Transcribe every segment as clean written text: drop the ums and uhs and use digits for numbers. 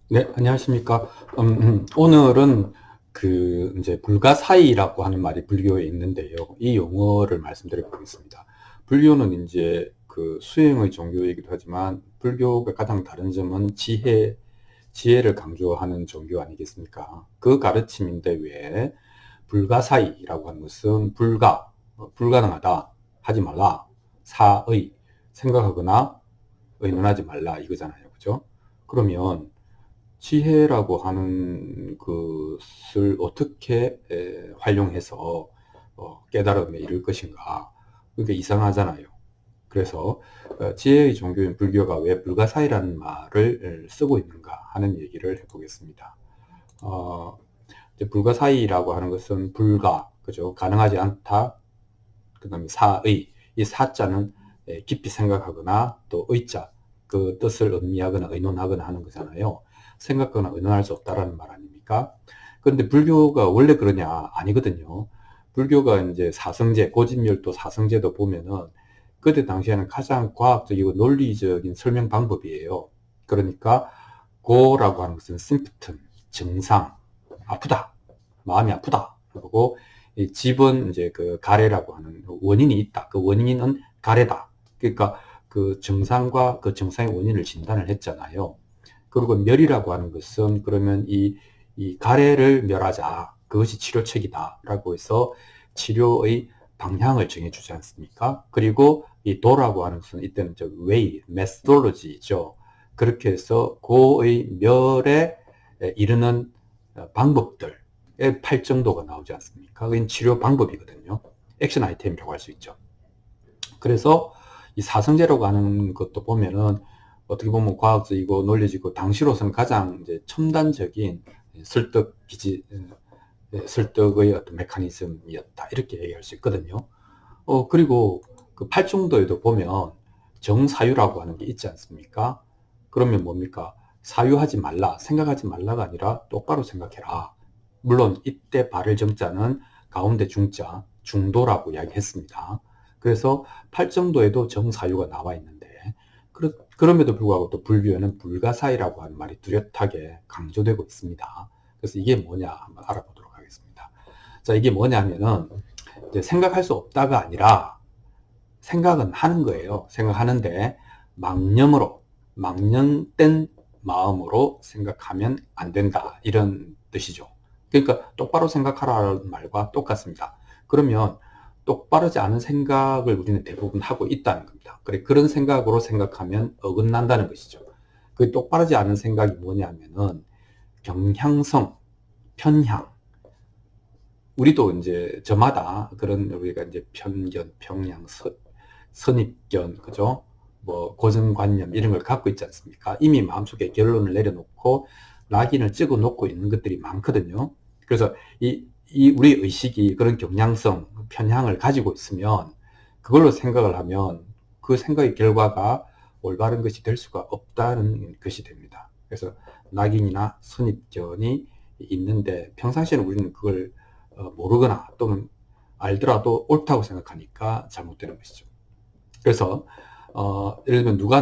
네, 안녕하십니까. 오늘은 이제 불가사의라고 하는 말이 불교에 있는데요. 이 용어를 말씀드려 보겠습니다. 불교는 이제 그 수행의 종교이기도 하지만 불교가 가장 다른 점은 지혜를 강조하는 종교 아니겠습니까? 그 가르침인데 왜 불가사의라고 하는 것은 불가능하다, 하지 말라, 사의, 생각하거나 의논하지 말라 이거잖아요. 그죠? 그러면 지혜라고 하는 것을 어떻게 활용해서 깨달음에 이를 것인가. 그게 이상하잖아요. 그래서 지혜의 종교인 불교가 왜 불가사의라는 말을 쓰고 있는가 하는 얘기를 해보겠습니다. 어, 이제 불가사의라고 하는 것은 그죠? 가능하지 않다. 그 다음에 사의, 이 사자는 깊이 생각하거나 또 의자, 그 뜻을 음미하거나 의논하거나 하는 거잖아요. 생각하거나 의논할 수 없다라는 말 아닙니까? 그런데 불교가 원래 그러냐? 아니거든요. 불교가 이제 사성제, 고집열도 사성제도 보면은 그때 당시에는 가장 과학적이고 논리적인 설명 방법이에요. 그러니까 고라고 하는 것은 심프튼, 증상, 아프다, 마음이 아프다. 그리고 이 집은 이제 그 가래라고 하는 원인이 있다. 그 원인은 가래다. 그러니까 그 증상과 그 증상의 원인을 진단을 했잖아요. 그리고 멸이라고 하는 것은 그러면 이 가래를 멸하자. 그것이 치료책이다. 라고 해서 치료의 방향을 정해주지 않습니까? 그리고 이 도라고 하는 것은 이때는 저 way, methodology죠. 그렇게 해서 고의 멸에 이르는 방법들, 팔정도가 나오지 않습니까? 그건 치료 방법이거든요. 액션 아이템이라고 할 수 있죠. 그래서 이 사성제라고 하는 것도 보면은 어떻게 보면 과학적이고 논리적이고 당시로서는 가장 이제 첨단적인 설득의 어떤 메커니즘이었다. 이렇게 얘기할 수 있거든요. 그리고 그 팔중도에도 보면 정사유라고 하는 게 있지 않습니까? 그러면 뭡니까? 사유하지 말라, 생각하지 말라가 아니라 똑바로 생각해라. 물론 이때 발을 정자는 가운데 중자, 중도라고 이야기했습니다. 그래서 팔정도에도 정사유가 나와 있는데 그럼에도 불구하고 또 불교에는 불가사의라고 하는 말이 뚜렷하게 강조되고 있습니다. 그래서 이게 뭐냐 한번 알아보도록 하겠습니다. 자, 이게 뭐냐면은 이제 생각할 수 없다가 아니라 생각은 하는 거예요. 생각하는데 망령된 마음으로 생각하면 안 된다. 이런 뜻이죠. 그러니까 똑바로 생각하라는 말과 똑같습니다. 그러면 똑바르지 않은 생각을 우리는 대부분 하고 있다는 겁니다. 그런 생각으로 생각하면 어긋난다는 것이죠. 그 똑바르지 않은 생각이 뭐냐면은 경향성, 편향, 우리도 이제 저마다 그런 우리가 이제 편견, 평양, 선입견, 그죠? 뭐 고정관념 이런 걸 갖고 있지 않습니까? 이미 마음속에 결론을 내려놓고 낙인을 찍어 놓고 있는 것들이 많거든요. 그래서 이 우리 의식이 그런 경향성, 편향을 가지고 있으면 그걸로 생각을 하면 그 생각의 결과가 올바른 것이 될 수가 없다는 것이 됩니다. 그래서 낙인이나 선입견이 있는데 평상시에는 우리는 그걸 모르거나 또는 알더라도 옳다고 생각하니까 잘못되는 것이죠. 그래서 예를 들면 누가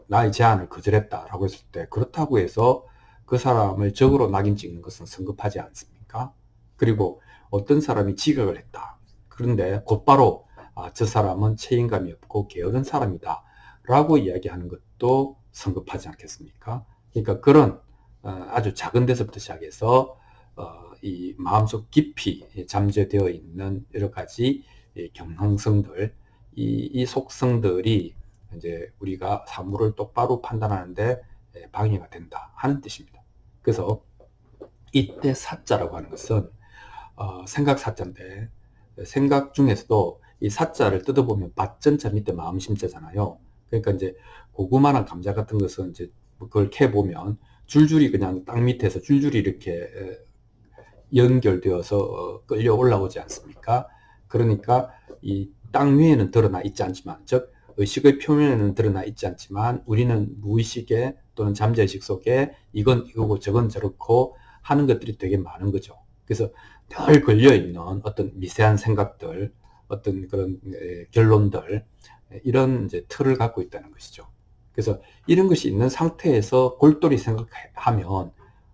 나의 제안을 거절했다라고 했을 때 그렇다고 해서 그 사람을 적으로 낙인 찍는 것은 성급하지 않습니까? 그리고 어떤 사람이 지각을 했다. 그런데 곧바로 저 사람은 책임감이 없고 게으른 사람이다 라고 이야기하는 것도 성급하지 않겠습니까? 그러니까 그런 아주 작은 데서부터 시작해서 이 마음속 깊이 잠재되어 있는 여러 가지 경향성들, 이 속성들이 이제 우리가 사물을 똑바로 판단하는데 방해가 된다 하는 뜻입니다. 그래서 이때 사자라고 하는 것은 생각 사자인데 생각 중에서도 이 사자를 뜯어보면 밭전자 밑에 마음심자잖아요. 그러니까 이제 고구마나 감자 같은 것은 이제 그걸 캐보면 줄줄이 그냥 땅 밑에서 줄줄이 이렇게 연결되어서 끌려 올라오지 않습니까? 그러니까 이 땅 위에는 드러나 있지 않지만, 즉 의식의 표면에는 드러나 있지 않지만 우리는 무의식에 또는 잠재의식 속에 이건 이거고 저건 저렇고 하는 것들이 되게 많은 거죠. 그래서 늘 걸려있는 어떤 미세한 생각들, 어떤 그런 결론들, 이런 이제 틀을 갖고 있다는 것이죠. 그래서 이런 것이 있는 상태에서 골똘히 생각하면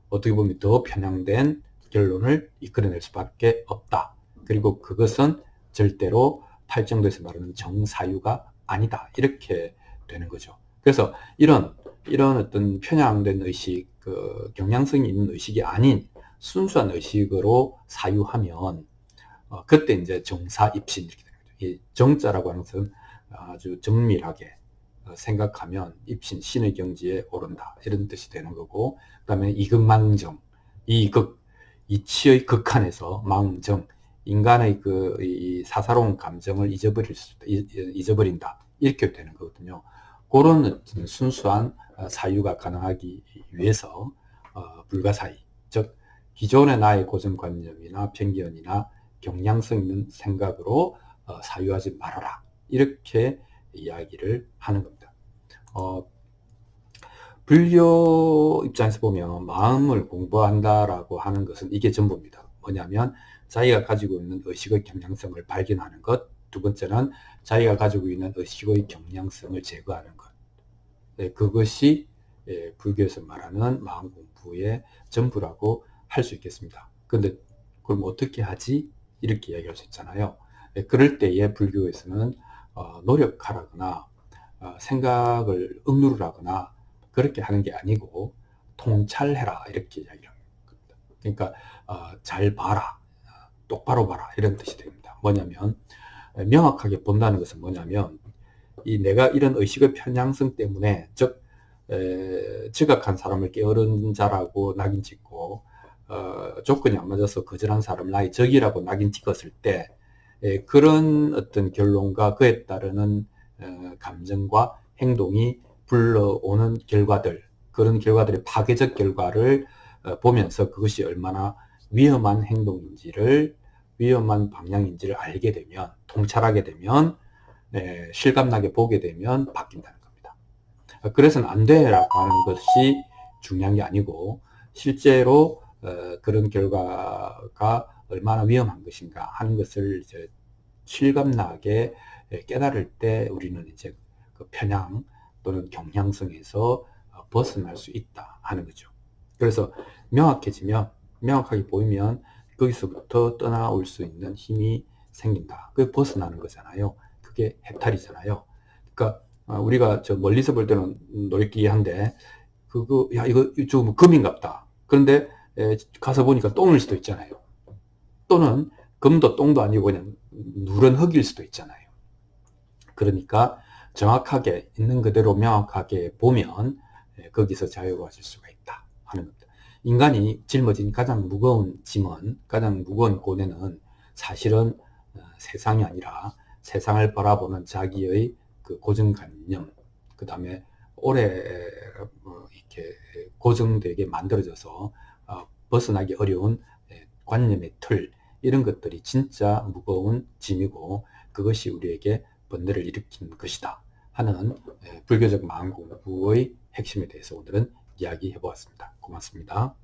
어떻게 보면 더 편향된 결론을 이끌어낼 수밖에 없다. 그리고 그것은 절대로 탈정도에서 말하는 정사유가 아니다. 이렇게 되는 거죠. 그래서 이런 어떤 편향된 의식, 경향성이 있는 의식이 아닌 순수한 의식으로 사유하면 그때 이제 정사입신 이렇게 되는 거죠. 이 정자라고 하는 것은 아주 정밀하게 생각하면 입신, 신의 경지에 오른다. 이런 뜻이 되는 거고, 그 다음에 이극망정, 이치의 극한에서 망정, 인간의 이 사사로운 감정을 잊어버린다. 이렇게 되는 거거든요. 그런 순수한 사유가 가능하기 위해서 불가사의, 즉 기존의 나의 고정관념이나 편견이나 경향성 있는 생각으로 사유하지 말아라. 이렇게 이야기를 하는 겁니다. 불교 입장에서 보면 마음을 공부한다라고 하는 것은 이게 전부입니다. 뭐냐면 자기가 가지고 있는 의식의 경향성을 발견하는 것, 두 번째는 자기가 가지고 있는 의식의 경향성을 제거하는 것. 그것이 불교에서 말하는 마음 공부의 전부라고 할 수 있겠습니다. 근데 그럼 어떻게 하지? 이렇게 이야기할 수 있잖아요. 그럴 때에 불교에서는 노력하라거나 생각을 억누르라거나 그렇게 하는 게 아니고 통찰해라 이렇게 이야기를 합니다. 그러니까 잘 봐라, 똑바로 봐라 이런 뜻이 됩니다. 뭐냐면 명확하게 본다는 것은 뭐냐면 내가 이런 의식의 편향성 때문에 즉 지각한 사람을 게으른 자라고 낙인 찍고 조건이 안 맞아서 거절한 사람을 나의 적이라고 낙인 찍었을 때 그런 어떤 결론과 그에 따르는 감정과 행동이 불러오는 결과들, 그런 결과들의 파괴적 결과를 보면서 그것이 얼마나 위험한 행동인지를, 위험한 방향인지를 알게 되면, 통찰하게 되면, 실감나게 보게 되면 바뀐다는 겁니다. 그래서는 안 돼라고 하는 것이 중요한 게 아니고 실제로 그런 결과가 얼마나 위험한 것인가 하는 것을 이제 실감나게 깨달을 때 우리는 이제 그 편향 또는 경향성에서 벗어날 수 있다 하는 거죠. 그래서 명확하게 보이면 거기서부터 떠나올 수 있는 힘이 생긴다. 그게 벗어나는 거잖아요. 그게 해탈이잖아요. 그러니까 우리가 저 멀리서 볼 때는 노릇끼리한데 이거 좀 금인갑다. 그런데 가서 보니까 똥일 수도 있잖아요. 또는 금도 똥도 아니고 그냥 누런 흙일 수도 있잖아요. 그러니까 정확하게 있는 그대로 명확하게 보면 거기서 자유로워질 수가 있다 하는 겁니다. 인간이 짊어진 가장 무거운 짐은, 가장 무거운 고뇌는 사실은 세상이 아니라 세상을 바라보는 자기의 그 고정관념, 그 다음에 오래 이렇게 고정되게 만들어져서 벗어나기 어려운 관념의 틀, 이런 것들이 진짜 무거운 짐이고 그것이 우리에게 번뇌를 일으킨 것이다 하는 불교적 마음 공부의 핵심에 대해서 오늘은 이야기해 보았습니다. 고맙습니다.